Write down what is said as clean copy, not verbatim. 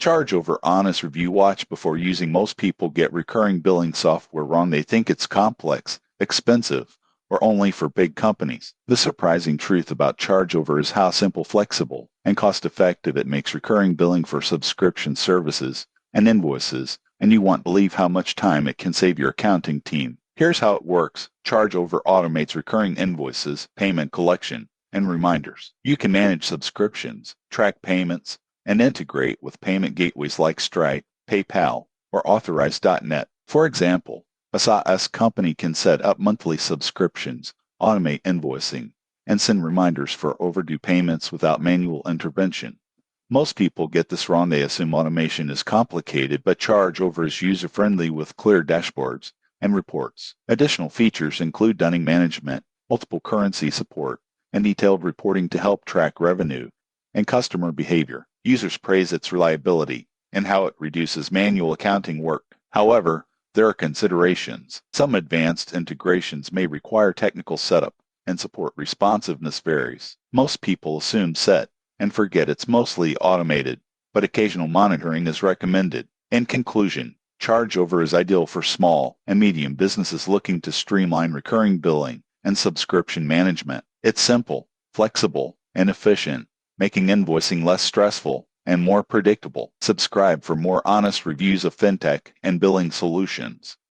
ChargeOver honest review. Watch before using. Most people get recurring billing software wrong. They think it's complex, expensive, or only for big companies. The surprising truth about ChargeOver is how simple, flexible, and cost-effective it makes recurring billing for subscription services and invoices, and you won't believe how much time it can save your accounting team. Here's how it works. ChargeOver automates recurring invoices, payment collection, and reminders. You can manage subscriptions, track payments, and integrate with payment gateways like Stripe, PayPal, or Authorize.net. For example, a SaaS company can set up monthly subscriptions, automate invoicing, and send reminders for overdue payments without manual intervention. Most people get this wrong. They assume automation is complicated, but ChargeOver is user-friendly with clear dashboards and reports. Additional features include dunning management, multiple currency support, and detailed reporting to help track revenue and customer behavior. Users praise its reliability and how it reduces manual accounting work. However, there are considerations. Some advanced integrations may require technical setup, and support responsiveness varies. Most people assume set and forget it's mostly automated, but occasional monitoring is recommended. In conclusion, ChargeOver is ideal for small and medium businesses looking to streamline recurring billing and subscription management. It's simple, flexible, and efficient, making invoicing less stressful and more predictable. Subscribe for more honest reviews of fintech and billing solutions.